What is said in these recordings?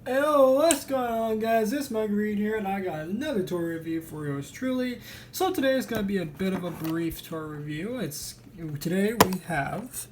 Yo, what's going on, guys? It's Mike Reed here, and I got another toy review for yours truly. So today is going to be a bit of a brief toy review. Today we have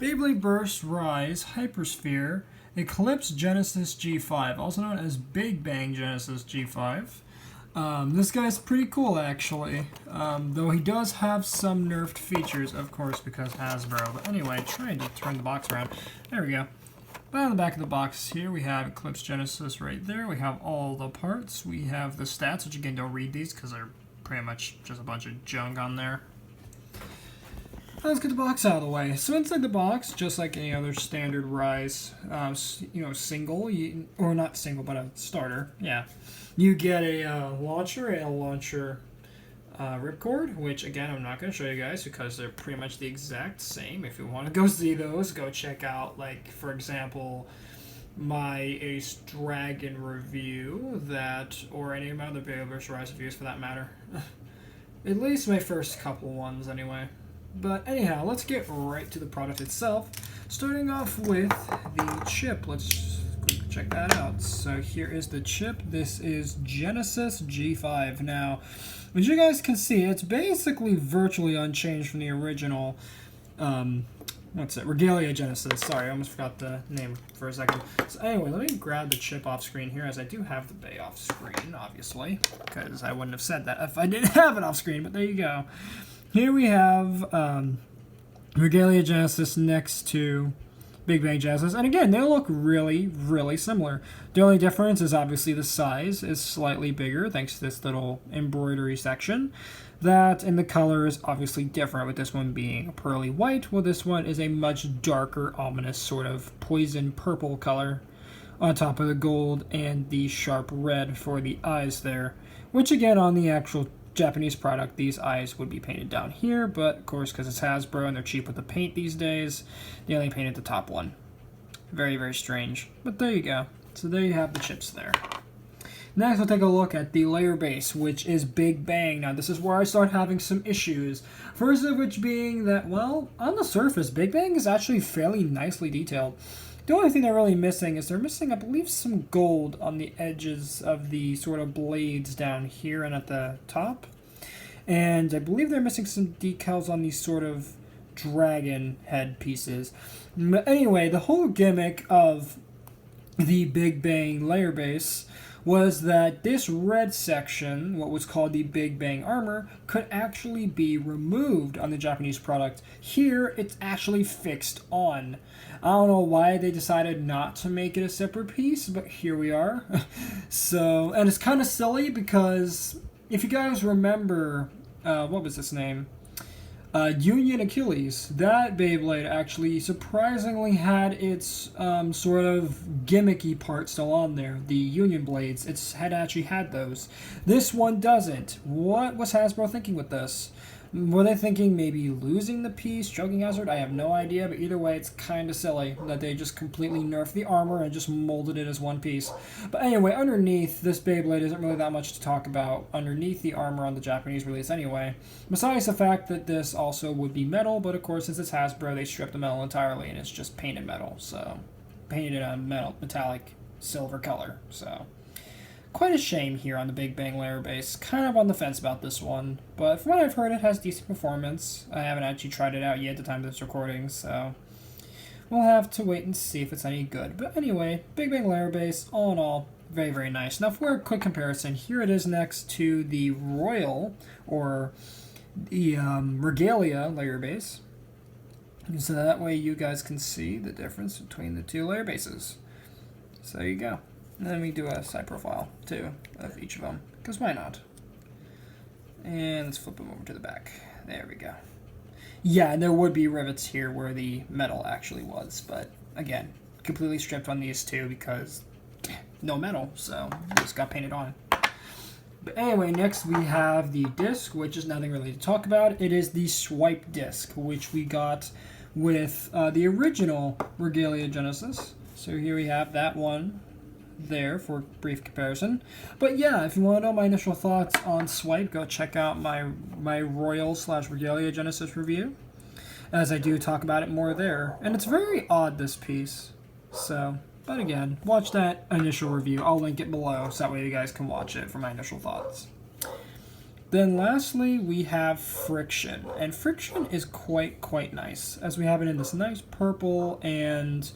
Beyblade Burst Rise Hypersphere Eclipse Genesis G5, also known as Big Bang Genesis G5. This guy's pretty cool, actually, though he does have some nerfed features, of course, because Hasbro. But anyway, trying to turn the box around. There we go. But on the back of the box here, we have Eclipse Genesis right there. We have all the parts. We have the stats, which again, don't read these because they're pretty much just a bunch of junk on there. Let's get the box out of the way. So inside the box, just like any other standard Rise, single, or not single, but a starter, yeah. You get a launcher and a launcher ripcord, which again I'm not going to show you guys because they're pretty much the exact same. If you want to go see those, go check out, like, for example, my Ace Dragon review, or any of my other Beyblade Rise reviews for that matter. At least my first couple ones anyway. But anyhow, let's get right to the product itself, starting off with the chip. Let's check that out. So here is the chip. This is Genesis G5. Now, as you guys can see, it's basically virtually unchanged from the original, Regalia Genesis. Sorry, I almost forgot the name for a second. So anyway, let me grab the chip off screen here, as I do have the Bay off screen, obviously, because I wouldn't have said that if I didn't have it off screen, but there you go. Here we have Regalia Genesis next to Big Bang Genesis, and again, they look really, really similar. The only difference is obviously the size is slightly bigger, thanks to this little embroidery section. That, and the color is obviously different, with this one being a pearly white, while this one is a much darker, ominous sort of poison purple color on top of the gold and the sharp red for the eyes there, which again, on the actual Japanese product, these eyes would be painted down here, but of course, because it's Hasbro and they're cheap with the paint these days, they only painted the top one. Very, very strange, but there you go. So there you have the chips there. Next, we'll take a look at the layer base, which is Big Bang. Now, this is where I start having some issues. First of which being that, well, on the surface, Big Bang is actually fairly nicely detailed. The only thing they're really missing is they're missing, I believe, some gold on the edges of the sort of blades down here and at the top. And I believe they're missing some decals on these sort of dragon head pieces. But anyway, the whole gimmick of the Big Bang layer base was that this red section, what was called the Big Bang armor, could actually be removed on the Japanese product. Here, it's actually fixed on. I don't know why they decided not to make it a separate piece, but here we are. So, and it's kind of silly because if you guys remember, what was its name? Union Achilles. That Beyblade actually surprisingly had its sort of gimmicky part still on there. The Union blades, had actually had those. This one doesn't. What was Hasbro thinking with this? Were they thinking maybe losing the piece, choking hazard? I have no idea, but either way, it's kind of silly that they just completely nerfed the armor and just molded it as one piece. But anyway, underneath, this Beyblade isn't really that much to talk about underneath the armor on the Japanese release anyway. Besides the fact that this also would be metal, but of course, since it's Hasbro, they stripped the metal entirely and it's just painted metal. So, painted a metallic silver color, so quite a shame here on the Big Bang layer base. Kind of on the fence about this one, but from what I've heard, it has decent performance. I haven't actually tried it out yet at the time of this recording, so we'll have to wait and see if it's any good. But anyway, Big Bang layer base, all in all, very, very nice. Now for a quick comparison, here it is next to the Royal, or the Regalia layer base. And so that way you guys can see the difference between the two layer bases. So there you go. And then we do a side profile, too, of each of them, because why not? And let's flip them over to the back. There we go. Yeah, and there would be rivets here where the metal actually was, but again, completely stripped on these two because no metal, so it just got painted on. But anyway, next we have the disc, which is nothing really to talk about. It is the swipe disc, which we got with the original Regalia Genesis. So here we have that one there for brief comparison. But yeah, if you want to know my initial thoughts on Swipe, go check out my Royal/Regalia Genesis review, as I do talk about it more there. And it's very odd, this piece. So But again, watch that initial review. I'll link it below so that way you guys can watch it for my initial thoughts. Then lastly, we have Friction. And Friction is quite nice, as we have it in this nice purple, and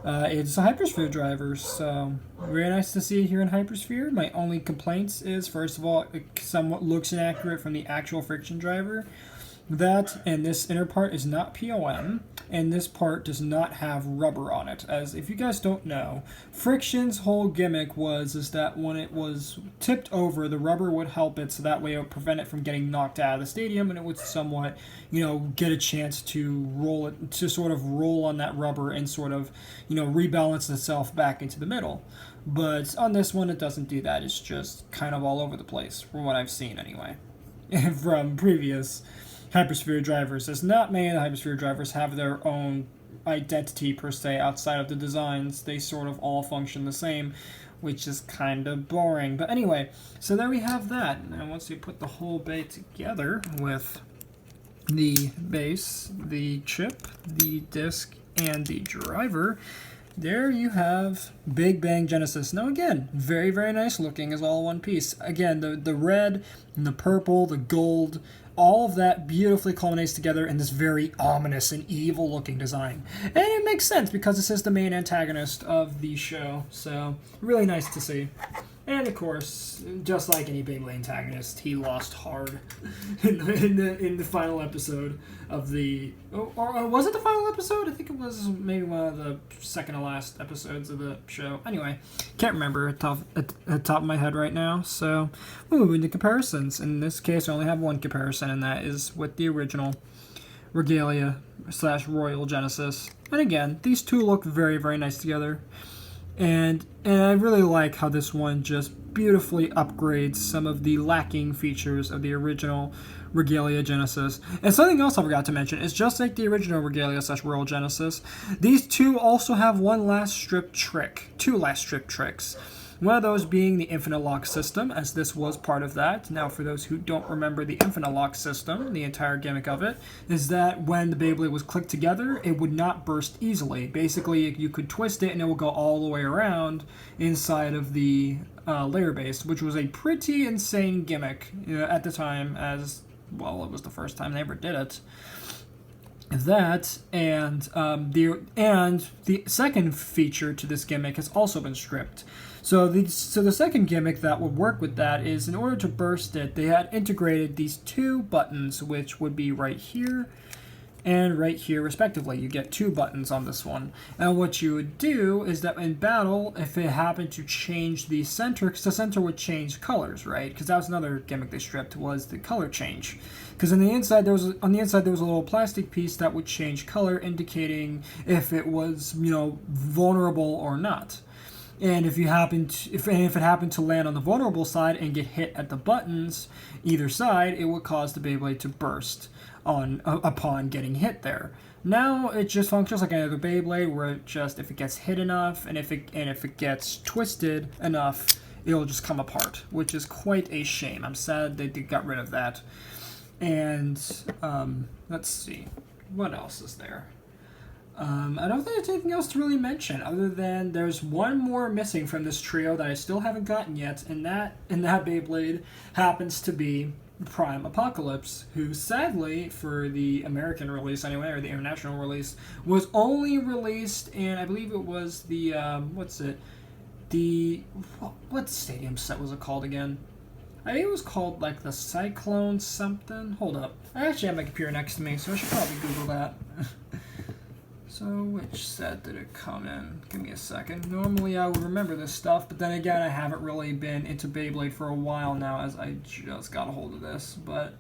it's a Hypersphere driver, so very nice to see it here in Hypersphere. My only complaints is, first of all, it somewhat looks inaccurate from the actual Friction driver. That and this inner part is not POM, and this part does not have rubber on it. As if you guys don't know, Friction's whole gimmick is that when it was tipped over, the rubber would help it, so that way it would prevent it from getting knocked out of the stadium, and it would somewhat, get a chance to sort of roll on that rubber and sort of, rebalance itself back into the middle. But on this one, it doesn't do that. It's just kind of all over the place, from what I've seen anyway, from previous Hypersphere drivers. As not many of the Hypersphere drivers have their own identity per se outside of the designs. They sort of all function the same, which is kind of boring. But anyway, so there we have that. And once you put the whole bay together with the base, the chip, the disc, and the driver, there you have Big Bang Genesis. Now again, very nice looking as all one piece. Again, the red, and the purple, the gold, all of that beautifully culminates together in this very ominous and evil looking design. And it makes sense because this is the main antagonist of the show, so really nice to see. And of course, just like any Beyblade antagonist, he lost hard in the final episode of the... Or was it the final episode? I think it was maybe one of the second to last episodes of the show. Anyway, can't remember at the top of my head right now. So, moving to comparisons. In this case, I only have one comparison, and that is with the original Regalia / Royal Genesis. And again, these two look very nice together. And I really like how this one just beautifully upgrades some of the lacking features of the original Regalia Genesis. And something else I forgot to mention is just like the original Regalia / Royal Genesis, these two also have two last strip tricks. One of those being the infinite lock system, as this was part of that. Now, for those who don't remember the infinite lock system, the entire gimmick of it is that when the Beyblade was clicked together, it would not burst easily. Basically, you could twist it and it would go all the way around inside of the layer base, which was a pretty insane gimmick at the time, as, well, it was the first time they ever did it. That and the second feature to this gimmick has also been stripped. So the second gimmick that would work with that is, in order to burst it, they had integrated these two buttons, which would be right here and right here respectively. You get two buttons on this one. And what you would do is that in battle, if it happened to change the center, because the center would change colors, right? Because that was another gimmick they stripped, was the color change. Because on the inside there was a little plastic piece that would change color, indicating if it was, vulnerable or not. And if it happened to land on the vulnerable side and get hit at the buttons either side, it would cause the Beyblade to burst upon getting hit there. Now it just functions like another Beyblade, where it just, if it gets hit enough and if it gets twisted enough, it'll just come apart, which is quite a shame. I'm sad they got rid of that. And let's see, what else is there? I don't think there's anything else to really mention, other than there's one more missing from this trio that I still haven't gotten yet, and that Beyblade happens to be Prime Apocalypse, who sadly, for the American release anyway, or the international release, was only released in, I believe it was the, what stadium set was it called again? I think it was called, like, the Cyclone something. Hold up. I actually have my computer next to me, so I should probably Google that. So, which set did it come in? Give me a second. Normally I would remember this stuff, but then again, I haven't really been into Beyblade for a while now, as I just got a hold of this. But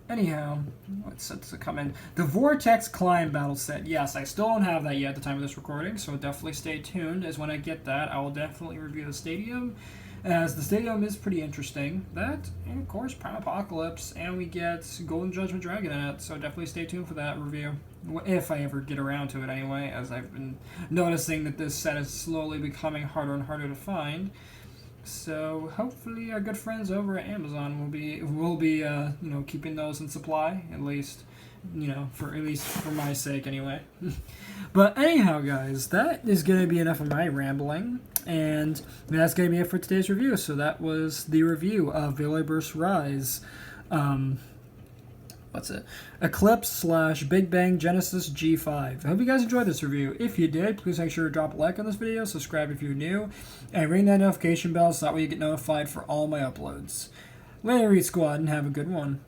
anyhow, what set does it come in? The Vortex Climb Battle Set. Yes, I still don't have that yet at the time of this recording, so definitely stay tuned, as when I get that, I will definitely review the stadium, as the stadium is pretty interesting. That, and of course, Prime Apocalypse, and we get Golden Judgment Dragon in it, so definitely stay tuned for that review. If I ever get around to it anyway, as I've been noticing that this set is slowly becoming harder and harder to find. So hopefully our good friends over at Amazon will be keeping those in supply, at least you know, for at least for my sake anyway. But anyhow, guys, that is going to be enough of my rambling, and that's going to be it for today's review. So that was the review of Beyblade Burst Rise. What's it? Eclipse / Big Bang Genesis G5. I hope you guys enjoyed this review. If you did, please make sure to drop a like on this video, subscribe if you're new, and ring that notification bell so that way you get notified for all my uploads. Later, Read Squad, and have a good one.